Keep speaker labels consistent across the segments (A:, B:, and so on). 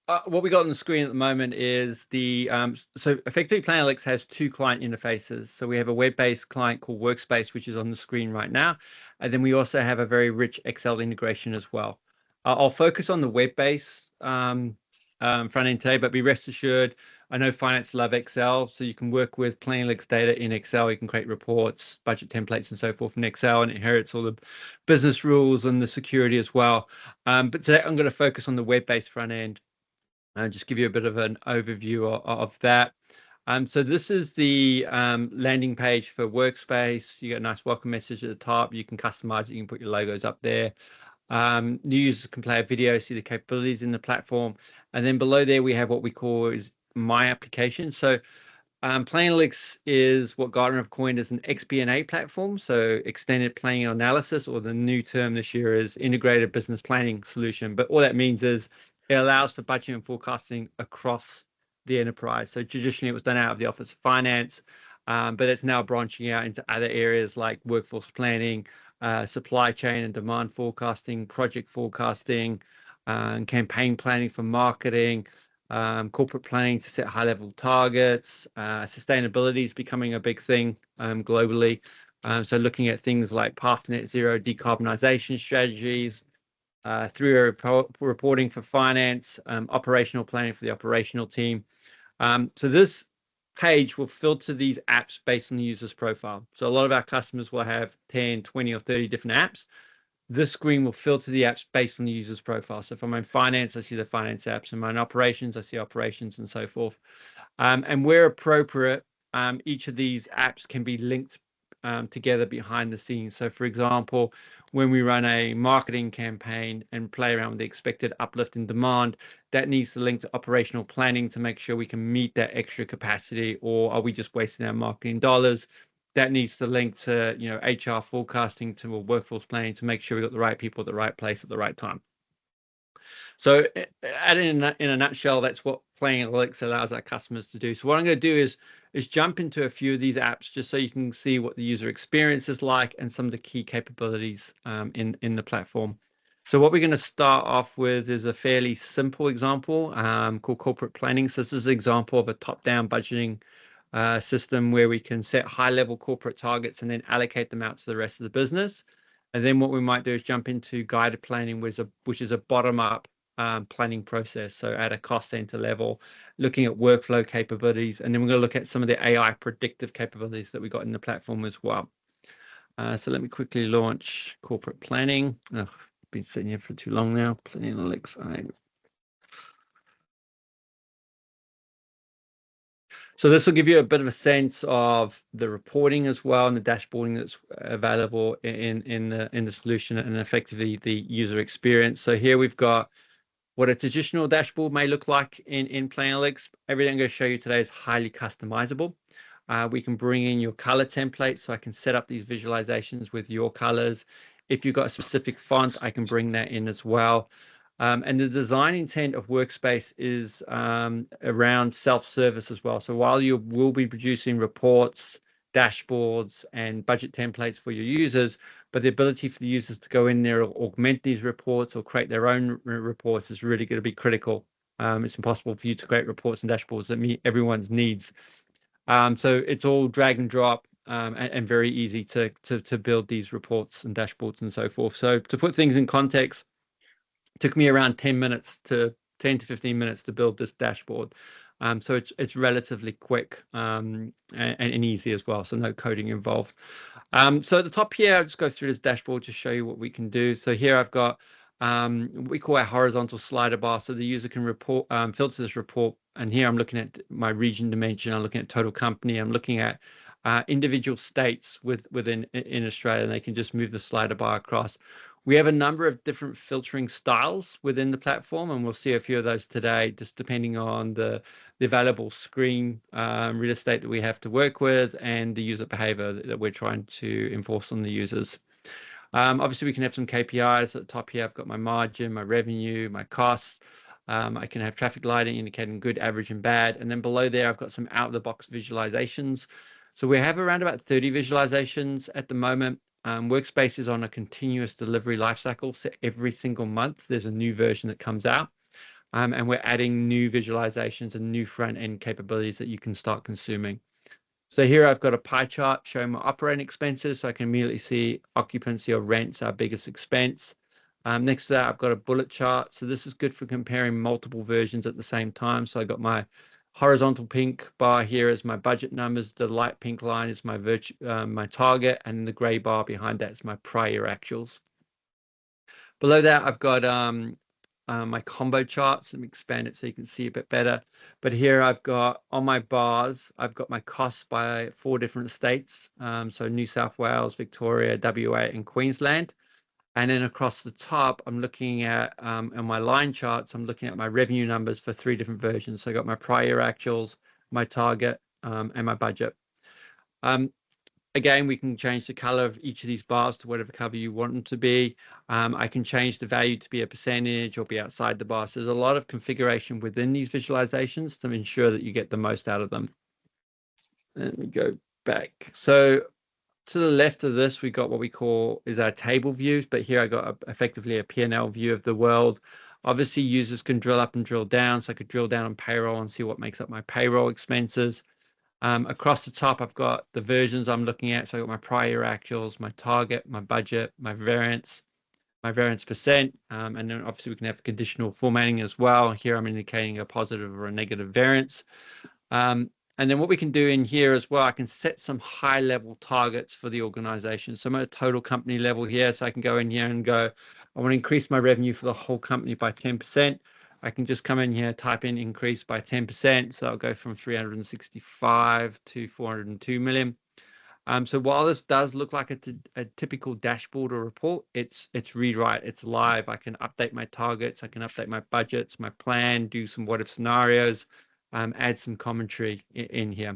A: What we got on the screen at the moment is so effectively Planning Analytics has two client interfaces. So we have a web-based client called Workspace, which is on the screen right now. And then we also have a very rich Excel integration as well. I'll focus on the web-based front end today, but be rest assured, I know finance love Excel, so you can work with Planning Analytics data in Excel. You can create reports, budget templates, and so forth in Excel, and it inherits all the business rules and the security as well. But today I'm going to focus on the web-based front end. Just give you a bit of an overview of that. So this is the landing page for Workspace. You get a nice welcome message at the top. You can customize it. You can put your logos up there. New users can play a video, see the capabilities in the platform. And then below there, we have what we call is My Application. So Planalytics is what Gartner have coined as an XP&A platform, so extended planning analysis, or the new term this year is integrated business planning solution. But all that means is it allows for budgeting and forecasting across the enterprise. So traditionally it was done out of the Office of Finance, but it's now branching out into other areas like workforce planning, supply chain and demand forecasting, project forecasting, campaign planning for marketing, corporate planning to set high-level targets. Sustainability is becoming a big thing globally. So looking at things like path to net zero, decarbonization strategies, through reporting for finance, operational planning for the operational team. So this page will filter these apps based on the user's profile. So a lot of our customers will have 10, 20, or 30 different apps. This screen will filter the apps based on the user's profile. So if I'm in finance, I see the finance apps. And in operations, I see operations and so forth. And where appropriate, each of these apps can be linked together behind the scenes. So for example, when we run a marketing campaign and play around with the expected uplift in demand, that needs to link to operational planning to make sure we can meet that extra capacity, or are we just wasting our marketing dollars? That needs to link to, HR forecasting to workforce planning to make sure we got the right people at the right place at the right time. So in a nutshell, that's what Planning Analytics allows our customers to do. So what I'm going to do is jump into a few of these apps just so you can see what the user experience is like and some of the key capabilities in the platform. So what we're going to start off with is a fairly simple example called corporate planning. So this is an example of a top-down budgeting system where we can set high-level corporate targets and then allocate them out to the rest of the business. And then what we might do is jump into guided planning, which is a bottom-up planning process. So at a cost center level, looking at workflow capabilities, and then we're going to look at some of the AI predictive capabilities that we got in the platform as well. So let me quickly launch corporate planning. I've been sitting here for too long now. Planning Analytics. So this will give you a bit of a sense of the reporting as well and the dashboarding that's available in the solution and effectively the user experience. So here we've got what a traditional dashboard may look like in Planning Analytics. Everything I'm going to show you today is highly customizable. We can bring in your color templates, so I can set up these visualizations with your colors. If you've got a specific font, I can bring that in as well. And the design intent of Workspace is around self-service as well. So while you will be producing reports, dashboards, and budget templates for your users, but the ability for the users to go in there or augment these reports or create their own reports is really going to be critical. It's impossible for you to create reports and dashboards that meet everyone's needs. So it's all drag and drop and very easy to build these reports and dashboards and so forth. So to put things in context, it took me around 10 to 15 minutes to build this dashboard. So it's relatively quick and easy as well. So no coding involved. So at the top here, I'll just go through this dashboard to show you what we can do. So here I've got what we call our horizontal slider bar. So the user can filter this report. And here I'm looking at my region dimension. I'm looking at total company. I'm looking at individual states within Australia, and they can just move the slider bar across. We have a number of different filtering styles within the platform, and we'll see a few of those today, just depending on the available screen real estate that we have to work with and the user behavior that we're trying to enforce on the users. Obviously, we can have some KPIs. At the top here, I've got my margin, my revenue, my costs. I can have traffic lighting indicating good, average, and bad. And then below there, I've got some out-of-the-box visualizations. So we have around about 30 visualizations at the moment. Workspace is on a continuous delivery lifecycle. So every single month, there's a new version that comes out. and we're adding new visualizations and new front end capabilities that you can start consuming. So here I've got a pie chart showing my operating expenses, so I can immediately see occupancy or rents, our biggest expense. Next to that, I've got a bullet chart. So this is good for comparing multiple versions at the same time. So I got my horizontal pink bar here as my budget numbers. The light pink line is my my target, and the gray bar behind that is my prior actuals. Below that, I've got my combo charts. Let me expand it so you can see a bit better. But here I've got on my bars, I've got my costs by 4 different states. So New South Wales, Victoria, WA, and Queensland. And then across the top, I'm looking at, on my line charts, I'm looking at my revenue numbers for 3 different versions. So I got my prior actuals, my target, and my budget. Again, we can change the color of each of these bars to whatever color you want them to be. I can change the value to be a percentage or be outside the bar. So there's a lot of configuration within these visualizations to ensure that you get the most out of them. Let me go back. So to the left of this, we got what we call is our table views, but here I got effectively a P&L view of the world. Obviously, users can drill up and drill down. So I could drill down on payroll and see what makes up my payroll expenses. Across the top, I've got the versions I'm looking at. So I got my prior actuals, my target, my budget, my variance percent. And then obviously we can have conditional formatting as well. Here I'm indicating a positive or a negative variance. And then what we can do in here as well, I can set some high level targets for the organization. So I'm at a total company level here. So I can go in here and go, I want to increase my revenue for the whole company by 10%. I can just come in here, type in increase by 10%. So I'll go from 365 to 402 million. So while this does look like a typical dashboard or report, it's rewrite, it's live. I can update my targets, I can update my budgets, my plan, do some what if scenarios, add some commentary in here.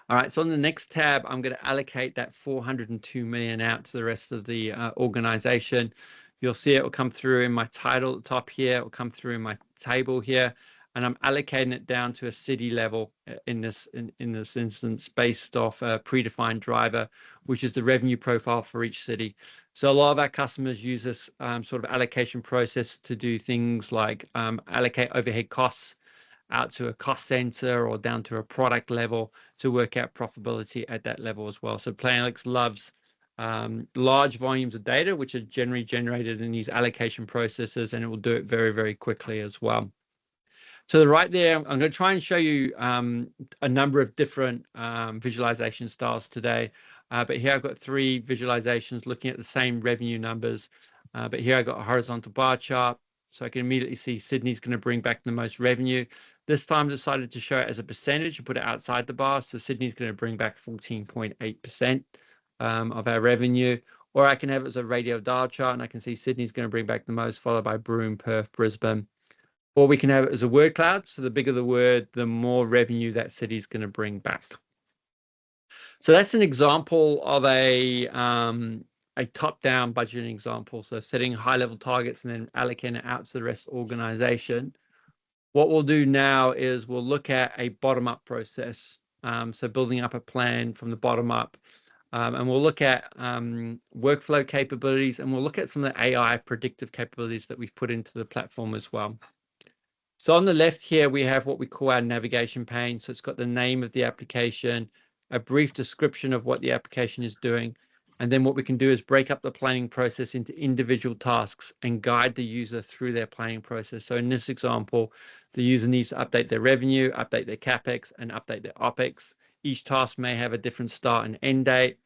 A: All right, so on the next tab, I'm going to allocate that 402 million out to the rest of the organization. You'll see it will come through in my title at the top here. It will come through in my table here. And I'm allocating it down to a city level in this instance based off a predefined driver, which is the revenue profile for each city. So a lot of our customers use this sort of allocation process to do things like allocate overhead costs out to a cost center or down to a product level to work out profitability at that level as well. So Planning Analytics loves large volumes of data, which are generally generated in these allocation processes, and it will do it very, very quickly as well. To the right there, I'm going to try and show you a number of different visualization styles today. But here I've got 3 visualizations looking at the same revenue numbers. But here I've got a horizontal bar chart. So I can immediately see Sydney's going to bring back the most revenue. This time I decided to show it as a percentage and put it outside the bar. So Sydney's going to bring back 14.8% of our revenue. Or I can have it as a radial dial chart, and I can see Sydney's going to bring back the most, followed by Broome, Perth, Brisbane. Or we can have it as a word cloud. So the bigger the word, the more revenue that city is going to bring back. So that's an example of a top-down budgeting example. So setting high-level targets and then allocating it out to the rest of the organization. What we'll do now is we'll look at a bottom-up process. So building up a plan from the bottom up. And we'll look at workflow capabilities, and we'll look at some of the AI predictive capabilities that we've put into the platform as well. So on the left here, we have what we call our navigation pane. So it's got the name of the application, a brief description of what the application is doing. And then what we can do is break up the planning process into individual tasks and guide the user through their planning process. So in this example, the user needs to update their revenue, update their CapEx, and update their OpEx. Each task may have a different start and end date.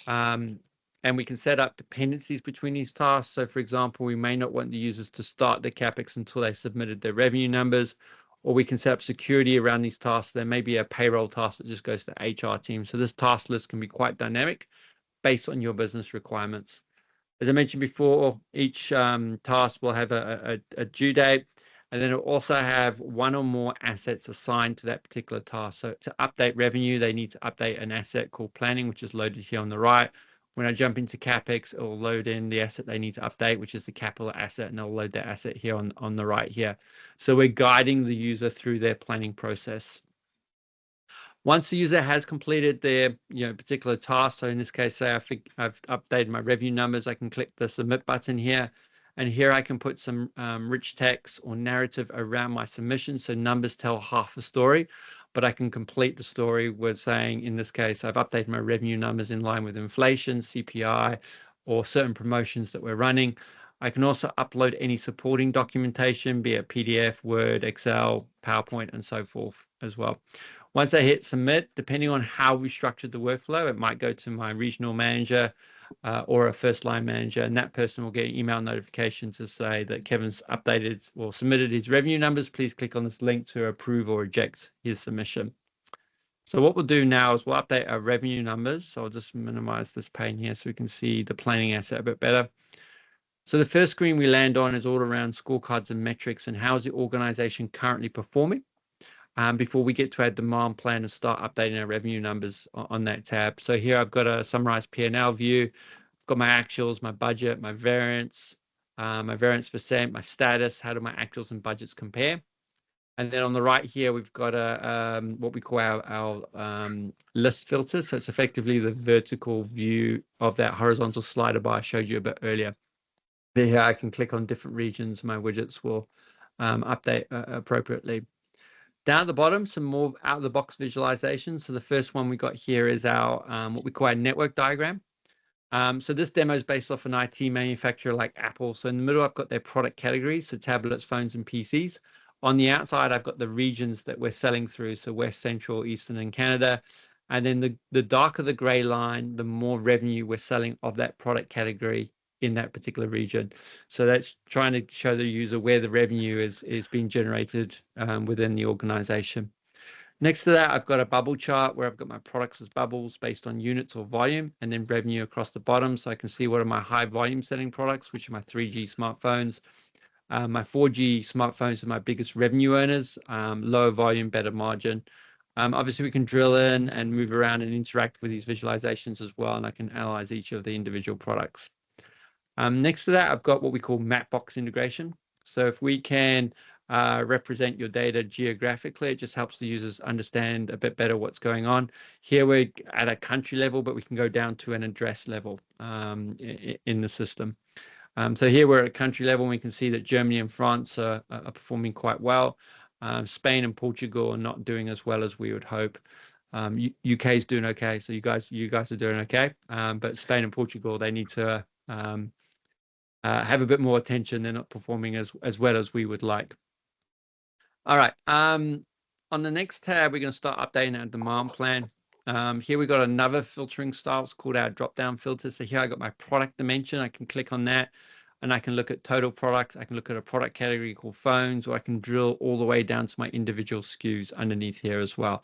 A: And we can set up dependencies between these tasks. So for example, we may not want the users to start their CapEx until they submitted their revenue numbers, or we can set up security around these tasks. There may be a payroll task that just goes to the HR team. So this task list can be quite dynamic based on your business requirements. As I mentioned before, each task will have a due date, and then it'll also have one or more assets assigned to that particular task. So to update revenue, they need to update an asset called planning, which is loaded here on the right. When I jump into CapEx, it will load in the asset they need to update, which is the capital asset, and they'll load that asset here on the right here. So we're guiding the user through their planning process. Once the user has completed their particular task, so in this case, say I've updated my revenue numbers, I can click the submit button here, And here I can put some rich text or narrative around my submission. So numbers tell half the story, but I can complete the story with saying, in this case, I've updated my revenue numbers in line with inflation, CPI, or certain promotions that we're running. I can also upload any supporting documentation, be it PDF, Word, Excel, PowerPoint, and so forth as well. Once I hit submit, depending on how we structured the workflow, it might go to my regional manager or a first line manager, and that person will get an email notification to say that Kevin's updated or submitted his revenue numbers. Please click on this link to approve or reject his submission. So what we'll do now is we'll update our revenue numbers. So I'll just minimize this pane here so we can see the planning asset a bit better. So the first screen we land on is all around scorecards and metrics and how is the organization currently performing before we get to our demand plan and start updating our revenue numbers on that tab. So here I've got a summarized P&L view. I've got my actuals, my budget, my variance percent, my status, how do my actuals and budgets compare? And then on the right here, we've got a what we call our list filter. So it's effectively the vertical view of that horizontal slider bar I showed you a bit earlier. Here I can click on different regions. My widgets will update appropriately. Down at the bottom, some more out-of-the-box visualizations. So the first one we got here is our what we call our network diagram. So this demo is based off an IT manufacturer like Apple. So in the middle, I've got their product categories, so tablets, phones, and PCs. On the outside, I've got the regions that we're selling through, so West, Central, Eastern, and Canada. And then the darker the gray line, the more revenue we're selling of that product category in that particular region. So that's trying to show the user where the revenue is being generated within the organization. Next to that, I've got a bubble chart where I've got my products as bubbles based on units or volume, and then revenue across the bottom. So I can see what are my high volume selling products, which are my 3G smartphones. My 4G smartphones are my biggest revenue earners, lower volume, better margin. Obviously, we can drill in and move around and interact with these visualizations as well, and I can analyze each of the individual products. Next to that, I've got what we call map box integration. So if we can represent your data geographically, it just helps the users understand a bit better what's going on. Here we're at a country level, but we can go down to an address level in the system. So here we're at a country level, and we can see that Germany and France are performing quite well. Spain and Portugal are not doing as well as we would hope. UK is doing okay, so you guys are doing okay. But Spain and Portugal, they need to have a bit more attention. They're not performing as well as we would like. All right. On the next tab, we're going to start updating our demand plan. Here we got another filtering style. It's called our drop-down filter. So here I got my product dimension. I can click on that, and I can look at total products. I can look at a product category called phones, or I can drill all the way down to my individual SKUs underneath here as well.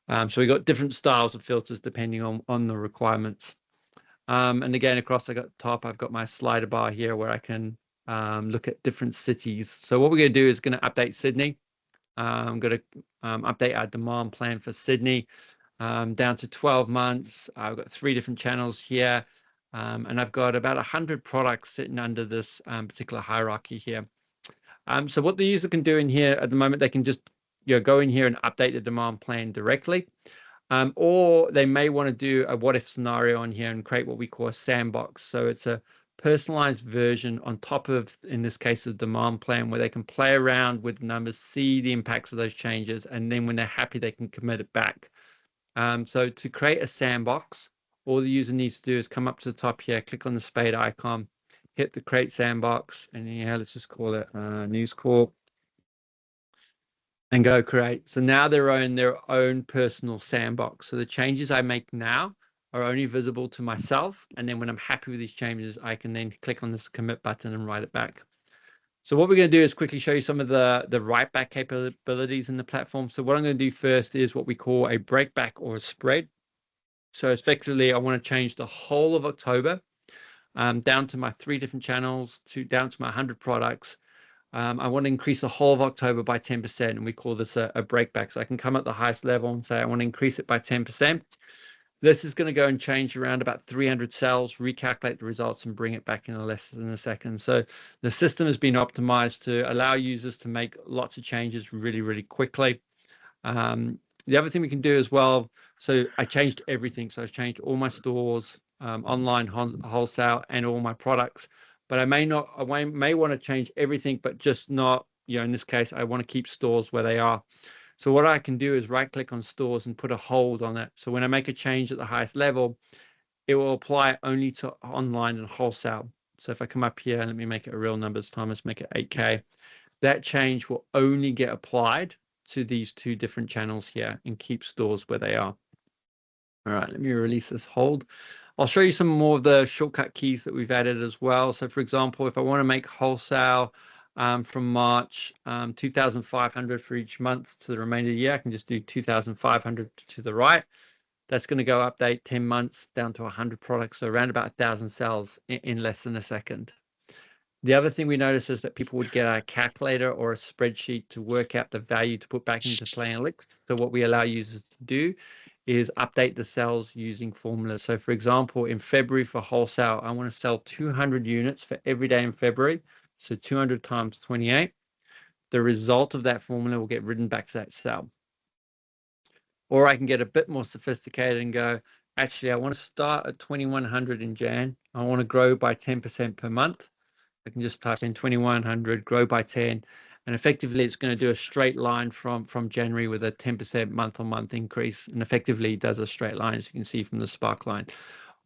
A: So we got different styles of filters depending on the requirements. And again, across the top, I've got my slider bar here where I can look at different cities. So what we're going to do is going to update Sydney. I'm going to update our demand plan for Sydney down to 12 months. I've got 3 different channels here, and I've got about 100 products sitting under this particular hierarchy here. So what the user can do in here at the moment, they can just go in here and update the demand plan directly. Or they may want to do a what if scenario on here and create what we call a sandbox. So it's a personalized version on top of, in this case, the demand plan, where they can play around with numbers, see the impacts of those changes, and then when they're happy, they can commit it back. So to create a sandbox, all the user needs to do is come up to the top here, click on the spade icon, hit the create sandbox, and yeah, let's just call it News Corp, and go create. So now they're in their own personal sandbox. So the changes I make now are only visible to myself. And then when I'm happy with these changes, I can then click on this commit button and write it back. So what we're going to do is quickly show you some of the write back capabilities in the platform. So what I'm going to do first is what we call a breakback or a spread. So effectively, I want to change the whole of October down to my 3 different channels, down to my 100 products. I want to increase the whole of October by 10%, and we call this a breakback. So I can come at the highest level and say I want to increase it by 10%. This is going to go and change around about 300 cells, recalculate the results, and bring it back in less than a second. So the system has been optimized to allow users to make lots of changes really, really quickly. The other thing we can do as well, so I changed everything. So I changed all my stores, online wholesale, and all my products. but I may want to change everything, but just not, in this case, I want to keep stores where they are. So what I can do is right click on stores and put a hold on it. So when I make a change at the highest level, it will apply only to online and wholesale. So if I come up here and let me make it a real number this time, let's make it 8K. That change will only get applied to these two different channels here and keep stores where they are. All right, let me release this hold. I'll show you some more of the shortcut keys that we've added as well. So for example, if I want to make wholesale from March 2,500 for each month to the remainder of the year, I can just do 2,500 to the right. That's going to go update 10 months down to 100 products, so around about 1,000 cells in less than a second. The other thing we noticed is that people would get a calculator or a spreadsheet to work out the value to put back into Planning Analytics. So what we allow users to do is update the cells using formulas. So for example, in February for wholesale, I want to sell 200 units for every day in February. So 200 times 28. The result of that formula will get written back to that cell. Or I can get a bit more sophisticated and go, actually, I want to start at 2,100 in Jan. I want to grow by 10% per month. I can just type in 2,100, grow by 10, and effectively it's going to do a straight line from January with a 10% month-on-month increase, and effectively does a straight line, as you can see from the spark line.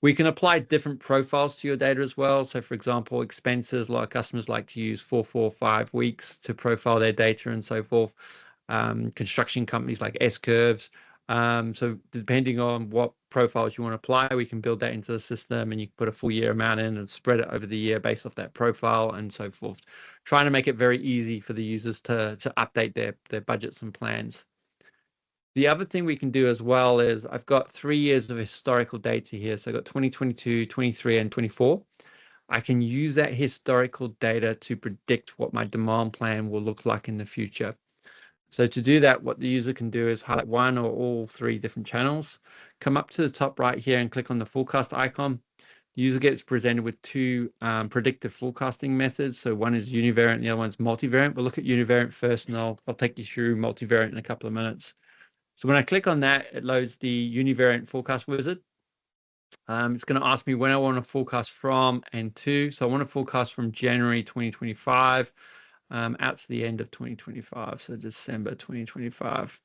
A: We can apply different profiles to your data as well. So for example, expenses, a lot of customers like to use 4, 4, 5 weeks to profile their data and so forth. Construction companies like S-curves. So depending on what profiles you want to apply, we can build that into the system, and you can put a full year amount in and spread it over the year based off that profile and so forth, trying to make it very easy for the users to update their budgets and plans. The other thing we can do as well is I've got 3 years of historical data here. So I've got 2022, 23, and 24. I can use that historical data to predict what my demand plan will look like in the future. So to do that, what the user can do is highlight one or all 3 different channels, come up to the top right here and click on the forecast icon. The user gets presented with 2 predictive forecasting methods. So one is univariate and the other one's multivariate. We'll look at univariate first, and I'll take you through multivariate in a couple of minutes. So when I click on that, it loads the univariate forecast wizard. It's going to ask me when I want to forecast from and to. So I want to forecast from January 2025 out to the end of 2025, so December 2025.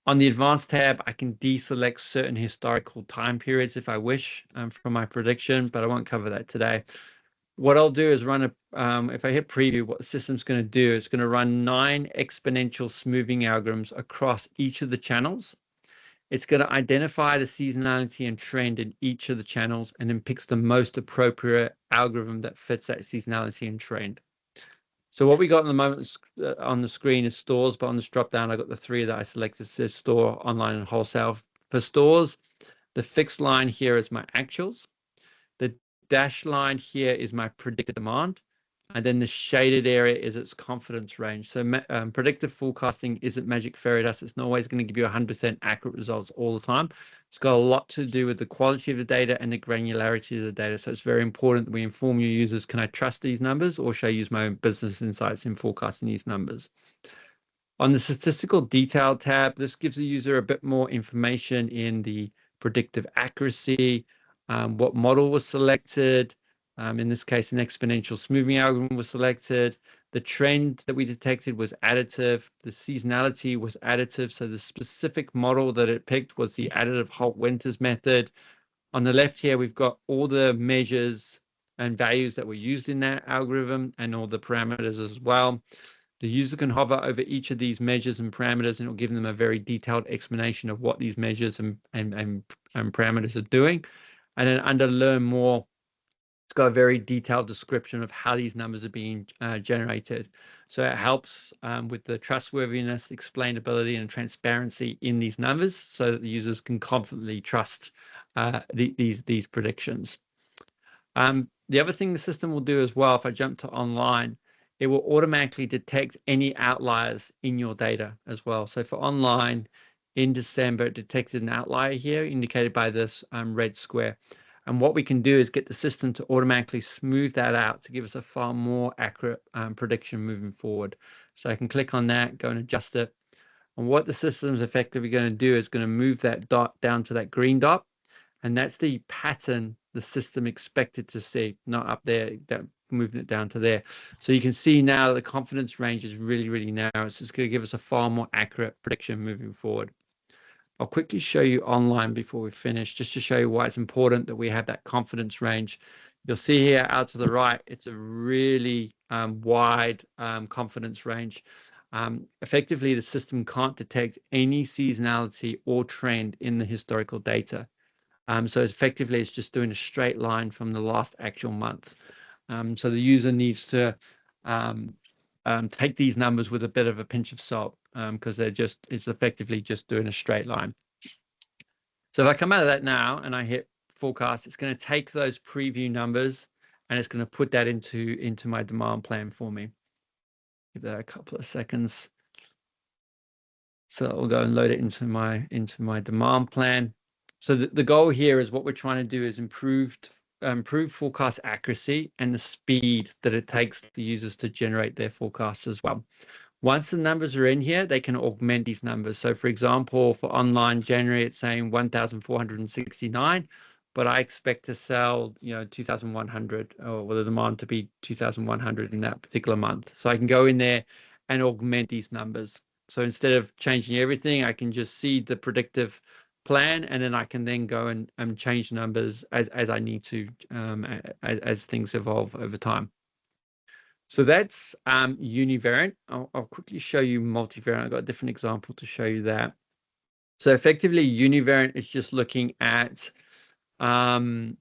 A: On the advanced tab, I can deselect certain historical time periods if I wish from my prediction, but I won't cover that today. What I'll do is run if I hit preview, what the system's going to do, it's going to run 9 exponential smoothing algorithms across each of the channels. It's going to identify the seasonality and trend in each of the channels, and then picks the most appropriate algorithm that fits that seasonality and trend. So what we got in the moment on the screen is stores, but on this drop down, I got the 3 that I selected, says store, online, and wholesale. For stores, the fixed line here is my actuals. The dashed line here is my predicted demand. And then the shaded area is its confidence range. So predictive forecasting isn't magic fairy dust. It's not always going to give you 100% accurate results all the time. It's got a lot to do with the quality of the data and the granularity of the data. So it's very important that we inform your users, can I trust these numbers, or should I use my own business insights in forecasting these numbers? On the statistical detail tab, this gives the user a bit more information in the predictive accuracy, what model was selected. In this case, an exponential smoothing algorithm was selected. The trend that we detected was additive. The seasonality was additive. So the specific model that it picked was the additive Holt-Winters method. On the left here, we've got all the measures and values that were used in that algorithm and all the parameters as well. The user can hover over each of these measures and parameters, and it'll give them a very detailed explanation of what these measures and parameters are doing. And then under Learn More, it's got a very detailed description of how these numbers are being generated. So it helps with the trustworthiness, explainability, and transparency in these numbers, so that the users can confidently trust these predictions. The other thing the system will do as well, if I jump to online, it will automatically detect any outliers in your data as well. So for online, in December, it detected an outlier here, indicated by this red square. And what we can do is get the system to automatically smooth that out to give us a far more accurate prediction moving forward. So I can click on that, go and adjust it. And what the system is effectively going to do is going to move that dot down to that green dot. And that's the pattern the system expected to see, not up there, that moving it down to there. So you can see now the confidence range is really, really narrow. So it's going to give us a far more accurate prediction moving forward. I'll quickly show you online before we finish, just to show you why it's important that we have that confidence range. You'll see here out to the right, it's a really wide confidence range. Effectively, the system can't detect any seasonality or trend in the historical data. So effectively, it's just doing a straight line from the last actual month. So the user needs to take these numbers with a bit of a pinch of salt, because it's effectively just doing a straight line. So if I come out of that now and I hit forecast, it's going to take those preview numbers and it's going to put that into my demand plan for me. Give that a couple of seconds. So I'll go and load it into my demand plan. So the goal here is what we're trying to do is improve forecast accuracy and the speed that it takes the users to generate their forecasts as well. Once the numbers are in here, they can augment these numbers. So for example, for online January, it's saying 1,469, but I expect to sell, 2,100, or the demand to be 2,100 in that particular month. So I can go in there and augment these numbers. So instead of changing everything, I can just see the predictive plan, and then I can then go and change numbers as I need to, as things evolve over time. So that's univariant. I'll quickly show you multivariant. I've got a different example to show you that. So effectively, univariant is just looking at one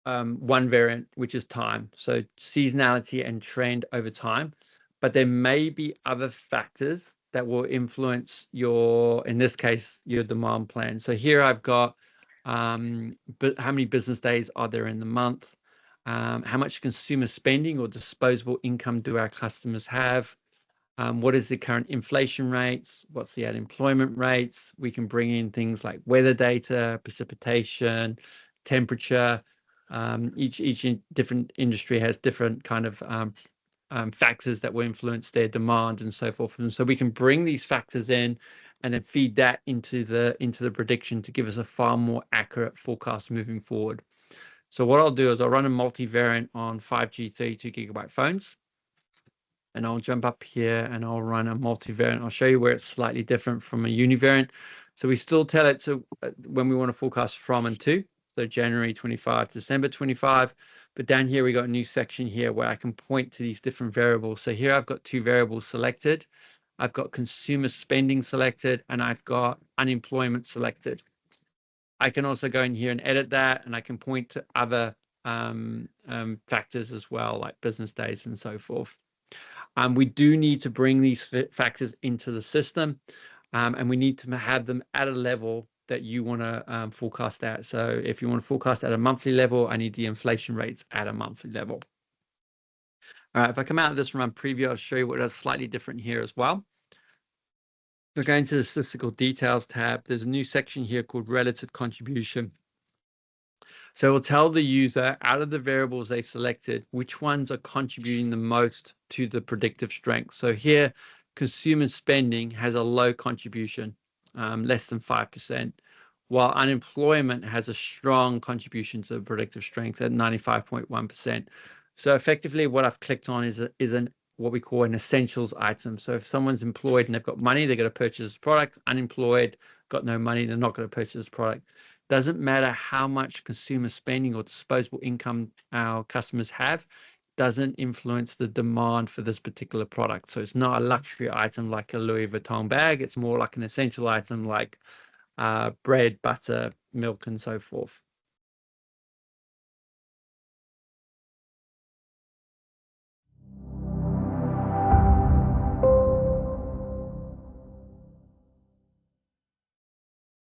A: variant, which is time. So seasonality and trend over time. But there may be other factors that will influence in this case, your demand plan. So here I've got but how many business days are there in the month? How much consumer spending or disposable income do our customers have? What is the current inflation rates? What's the unemployment rates? We can bring in things like weather data, precipitation, temperature. Each different industry has different kind of factors that will influence their demand and so forth. And so we can bring these factors in and then feed that into the prediction to give us a far more accurate forecast moving forward. So what I'll do is I'll run a multivariant on 5G 32GB phones, and I'll jump up here and I'll run a multivariant. I'll show you where it's slightly different from a univariant. So we still tell it to when we want to forecast from and to, so January 25 to December 25. But down here, we got a new section here where I can point to these different variables. So here I've got two variables selected. I've got consumer spending selected, and I've got unemployment selected. I can also go in here and edit that, and I can point to other factors as well, like business days and so forth. We do need to bring these factors into the system, and we need to have them at a level that you want to forecast at. So if you want to forecast at a monthly level, I need the inflation rates at a monthly level. All right, if I come out of this run preview, I'll show you what is slightly different here as well. We're going to the statistical details tab. There's a new section here called relative contribution. So it will tell the user out of the variables they've selected, which ones are contributing the most to the predictive strength. So here, consumer spending has a low contribution, less than 5%, while unemployment has a strong contribution to the predictive strength at 95.1%. So effectively what I've clicked on is what we call an essentials item. So if someone's employed and they've got money, they're going to purchase a product. Unemployed, got no money, they're not going to purchase a product. Doesn't matter how much consumer spending or disposable income our customers have, doesn't influence the demand for this particular product. So it's not a luxury item like a Louis Vuitton bag. It's more like an essential item like bread, butter, milk, and so forth.